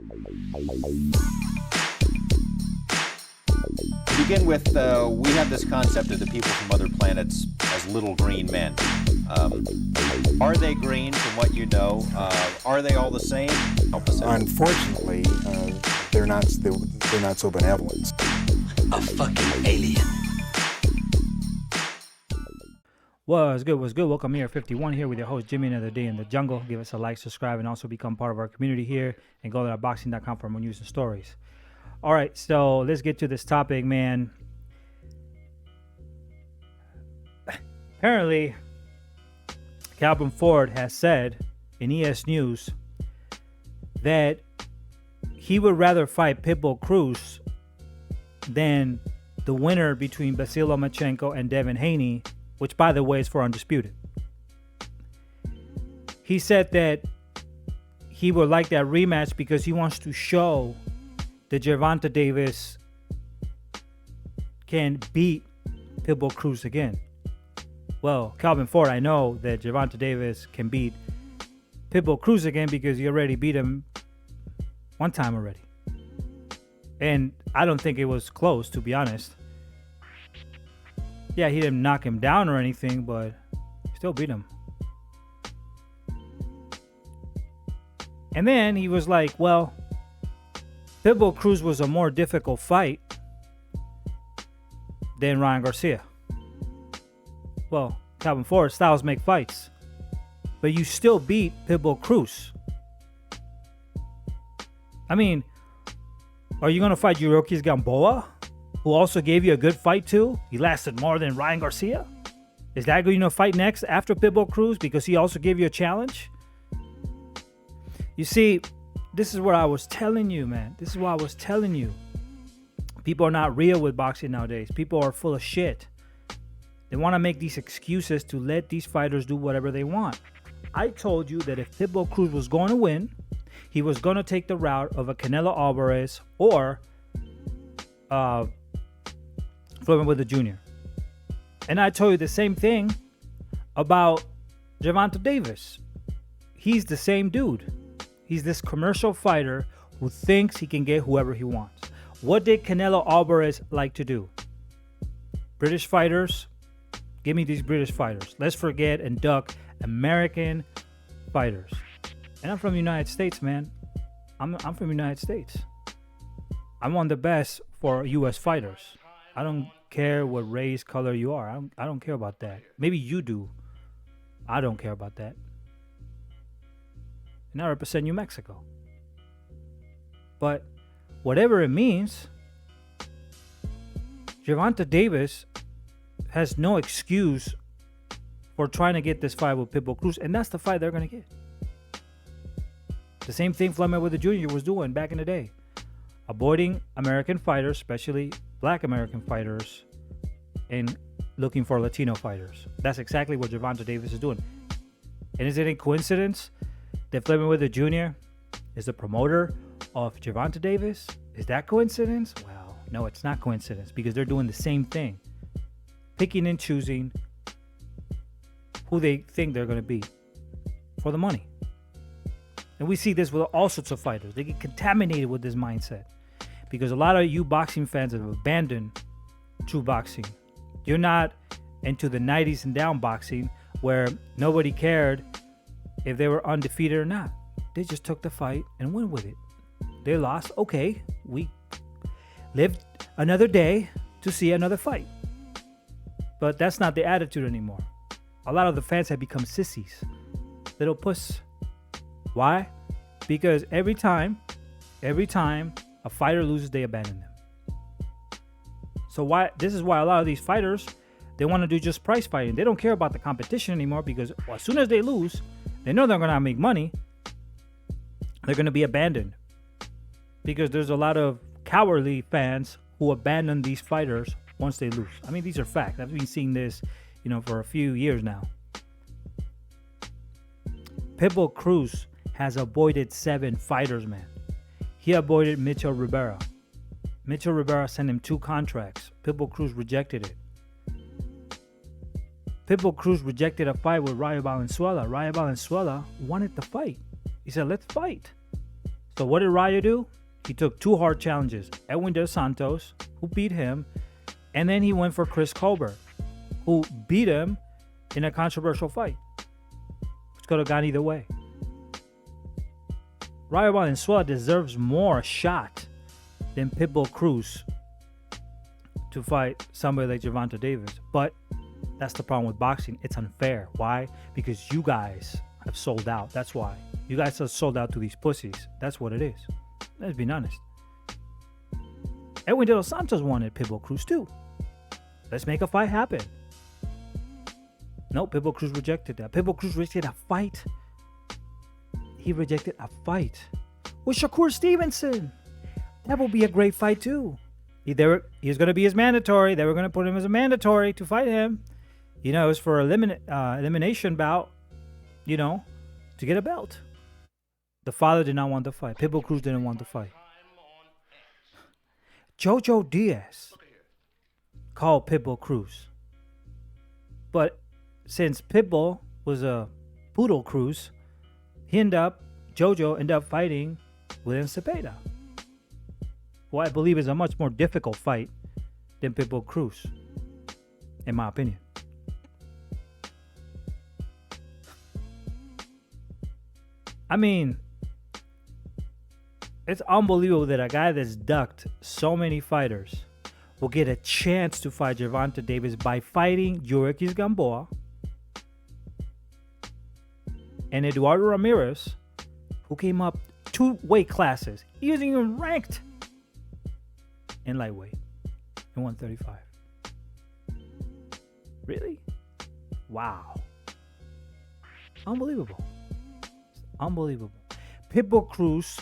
To begin with, we have this concept of the people from other planets as little green men. Are they green from what you know? Are they all the same? Help us out. Unfortunately, they're not so benevolent. A fucking alien. What's good? Welcome here, 51 here with your host, Jimmy, another day in the jungle. Give us a like, subscribe, and also become part of our community here. And go to boxing.com for more news and stories. All right, so let's get to this topic, man. Apparently, Calvin Ford has said in ES News that he would rather fight Pitbull Cruz than the winner between Vasyl Lomachenko and Devin Haney, which, by the way, is for Undisputed. He said that he would like that rematch because he wants to show that Gervonta Davis can beat Pitbull Cruz again. Well, Calvin Ford, I know that Gervonta Davis can beat Pitbull Cruz again because he already beat him one time already. And I don't think it was close, to be honest. Yeah, he didn't knock him down or anything, but still beat him. And then he was like, well, Pitbull Cruz was a more difficult fight than Ryan Garcia. Well, Calvin Ford, styles make fights. But you still beat Pitbull Cruz. I mean, are you going to fight Yuriorkis Gamboa, who also gave you a good fight too? He lasted more than Ryan Garcia? Is that going to fight next after Pitbull Cruz because he also gave you a challenge? You see, this is what I was telling you, man. This is what I was telling you. People are not real with boxing nowadays. People are full of shit. They want to make these excuses to let these fighters do whatever they want. I told you that if Pitbull Cruz was going to win, he was going to take the route of a Canelo Alvarez or Floyd Mayweather Jr. And I told you the same thing about Gervonta Davis. He's the same dude. He's this commercial fighter who thinks he can get whoever he wants. What did Canelo Alvarez like to do? British fighters? Give me these British fighters. Let's forget and duck American fighters. And I'm from the United States, man. I'm from the United States. I want the best for U.S. fighters. I don't care what race, color you are. I don't care about that. Maybe you do. I don't care about that. And I represent New Mexico. But whatever it means, Gervonta Davis has no excuse for trying to get this fight with Pitbull Cruz, and that's the fight they're going to get. The same thing Floyd Mayweather Jr. was doing back in the day. Avoiding American fighters, especially black American fighters, and looking for Latino fighters. That's exactly what Gervonta Davis is doing. And is it a coincidence that Floyd Mayweather Jr. is the promoter of Gervonta Davis? Is that coincidence? Well, no, it's not coincidence because they're doing the same thing. Picking and choosing who they think they're going to beat for the money. And we see this with all sorts of fighters. They get contaminated with this mindset because a lot of you boxing fans have abandoned true boxing. You're not into the 90s and down boxing where nobody cared if they were undefeated or not. They just took the fight and went with it. They lost. Okay, we lived another day to see another fight. But that's not the attitude anymore. A lot of the fans have become sissies. Little puss. Why? Because every time a fighter loses, they abandon them. So this is why a lot of these fighters, they want to do just price fighting. They don't care about the competition anymore because as soon as they lose, they know they're going to make money. They're going to be abandoned. Because there's a lot of cowardly fans who abandon these fighters once they lose. I mean, these are facts. I've been seeing this, for a few years now. Pitbull Cruz has avoided 7 fighters, man. He avoided Mitchell Rivera. Mitchell Rivera sent him 2 contracts. Pitbull Cruz rejected it. Pitbull Cruz rejected a fight with Rayo Valenzuela. Rayo Valenzuela wanted the fight. He said, let's fight. So what did Raya do? He took 2 hard challenges. Edwin Dos Santos, who beat him, and then he went for Chris Colbert, who beat him in a controversial fight. Which could have gone either way. Raya Valenzuela deserves more shot than Pitbull Cruz to fight somebody like Gervonta Davis. But that's the problem with boxing. It's unfair. Why? Because you guys have sold out. That's why. You guys have sold out to these pussies. That's what it is. Let's be honest. Edwin De Los Santos wanted Pitbull Cruz too. Let's make a fight happen. No, Pitbull Cruz rejected that. Pitbull Cruz rejected a fight. He rejected a fight with Shakur Stevenson. That will be a great fight too. He's going to be his mandatory. They were going to put him as a mandatory to fight him. You know, it was for elimination bout, you know, to get a belt. The father did not want the fight. Pitbull Cruz didn't want the fight. Jojo Diaz called Pitbull Cruz. But since Pitbull was a Poodle Cruz, Jojo ended up fighting William Cepeda, who I believe is a much more difficult fight than Pitbull Cruz, in my opinion. I mean, it's unbelievable that a guy that's ducked so many fighters will get a chance to fight Gervonta Davis by fighting Yuriorkis Gamboa and Eduardo Ramirez, who came up 2 weight classes. He wasn't even ranked in lightweight in 135. Really? Wow. Unbelievable. Unbelievable. Pitbull Cruz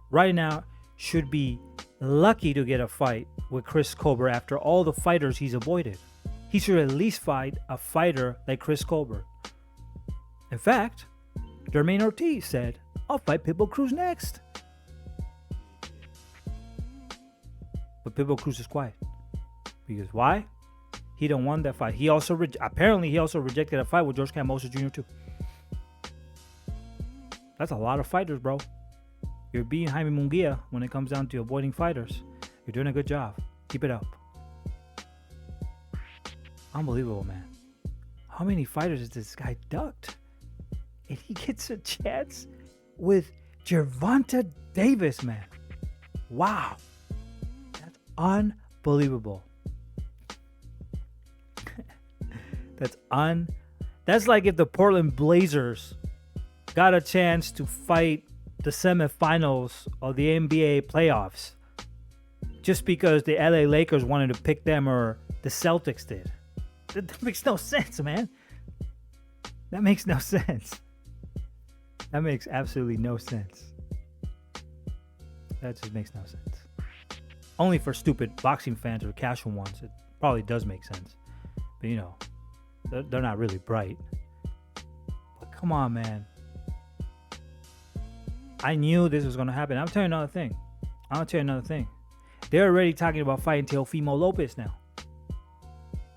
right now should be lucky to get a fight with Chris Colbert after all the fighters he's avoided. He should at least fight a fighter like Chris Colbert. In fact, Jermaine Ortiz said, I'll fight Pitbull Cruz next. But Pitbull Cruz is quiet. Because why? He don't want that fight. He also apparently rejected a fight with George Kambosos Jr. too. That's a lot of fighters, bro. You're beating Jaime Munguia when it comes down to avoiding fighters. You're doing a good job. Keep it up. Unbelievable, man. How many fighters has this guy ducked? And he gets a chance with Gervonta Davis, man. Wow. That's unbelievable. That's like if the Portland Blazers got a chance to fight the semifinals of the NBA playoffs just because the LA Lakers wanted to pick them or the Celtics did. That makes no sense, man. That makes no sense. That makes absolutely no sense. That just makes no sense. Only for stupid boxing fans or casual ones, it probably does make sense. But you know, they're not really bright. But come on, man. I knew this was going to happen. I'm telling you another thing. They're already talking about fighting Teofimo Lopez now.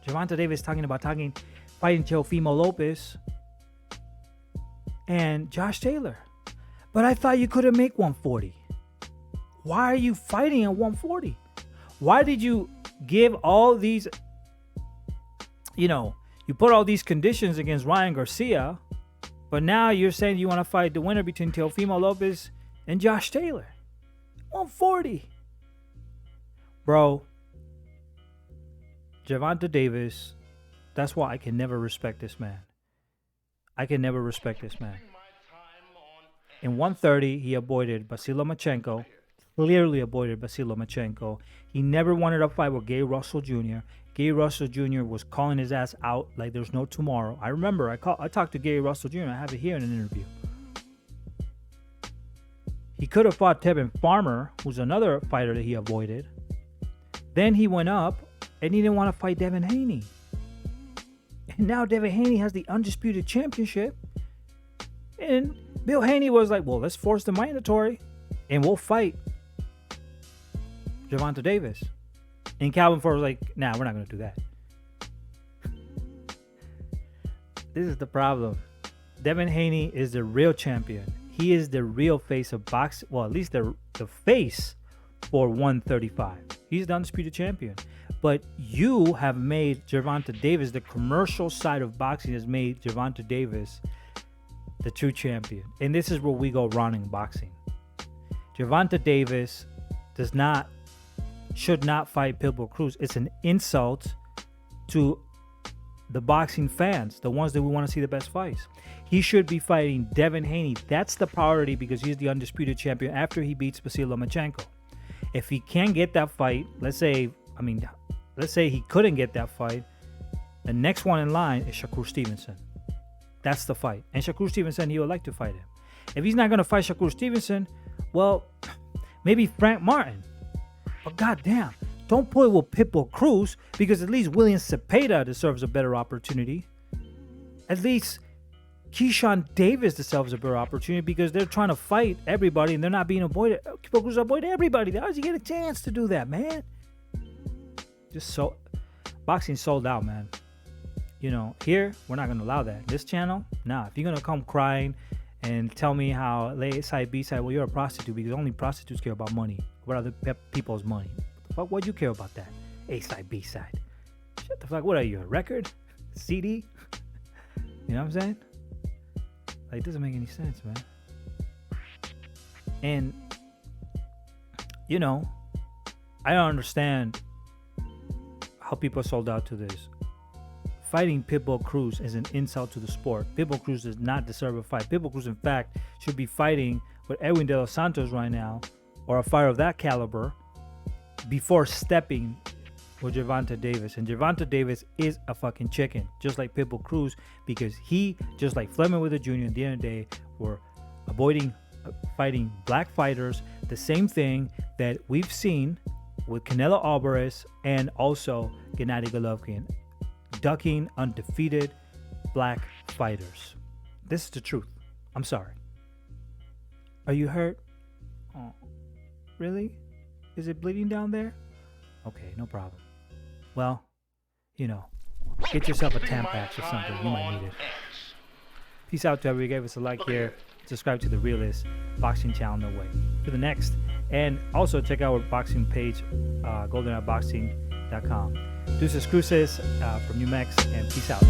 Gervonta Davis talking about fighting Teofimo Lopez and Josh Taylor. But I thought you couldn't make 140. Why are you fighting at 140? Why did you give all these, you put all these conditions against Ryan Garcia, but now you're saying you want to fight the winner between Teofimo Lopez and Josh Taylor? 140. Bro, Gervonta Davis, that's why I can never respect this man. In 130, he avoided Vasily Lomachenko. Clearly avoided Vasily Lomachenko. He never wanted a fight with Gary Russell Jr. Gary Russell Jr. was calling his ass out like there's no tomorrow. I remember I talked to Gary Russell Jr. I have it here in an interview. He could have fought Tevin Farmer, who's another fighter that he avoided. Then he went up and he didn't want to fight Devin Haney. And now Devin Haney has the undisputed championship. And Bill Haney was like, well, let's force the mandatory and we'll fight Gervonta Davis. And Calvin Ford was like, nah, we're not going to do that. This is the problem. Devin Haney is the real champion. He is the real face of boxing. Well, at least the face for 135. He's the undisputed champion. But you have made Gervonta Davis, the commercial side of boxing has made Gervonta Davis the true champion. And this is where we go wrong in boxing. Gervonta Davis should not fight Pitbull Cruz. It's an insult to the boxing fans, the ones that we want to see the best fights. He should be fighting Devin Haney. That's the priority because he's the undisputed champion after he beats Vasyl Lomachenko. If he can't get that fight, let's say he couldn't get that fight, the next one in line is Shakur Stevenson. That's the fight. And Shakur Stevenson, he would like to fight him. If he's not going to fight Shakur Stevenson, well, maybe Frank Martin. But goddamn, don't put it with Pitbull Cruz because at least William Cepeda deserves a better opportunity. At least Keyshawn Davis deserves a better opportunity because they're trying to fight everybody and they're not being avoided. Pitbull Cruz avoided everybody. How does he get a chance to do that, man? Boxing sold out, man. You know, here we're not gonna allow that. This channel, nah. If you're gonna come crying and tell me how A side, B side, well, you're a prostitute because only prostitutes care about money. What other people's money? What the fuck? What do you care about that? A side, B side. Shut the fuck. What are you? A record? CD? You know what I'm saying? Like, it doesn't make any sense, man. And you know, I don't understand how people sold out to this. Fighting Pitbull Cruz is an insult to the sport. Pitbull Cruz does not deserve a fight. Pitbull Cruz, in fact, should be fighting with Edwin De Los Santos right now, or a fighter of that caliber, before stepping with Gervonta Davis. And Gervonta Davis is a fucking chicken, just like Pitbull Cruz, because he, just like Fleming with the Jr. at the end of the day, were avoiding fighting black fighters. The same thing that we've seen with Canelo Alvarez and also Gennady Golovkin, ducking undefeated black fighters. This is the truth. I'm sorry. Are you hurt? Oh, really? Is it bleeding down there? Okay, no problem. Well, you know, get yourself a Tampax or something. You might need it. Peace out to everybody. Give us a like here. Subscribe to the Realist Boxing Channel. No way. To the next. And also check out our boxing page, goldeneyeboxing.com. Deuces Cruces from New Mex, and peace out.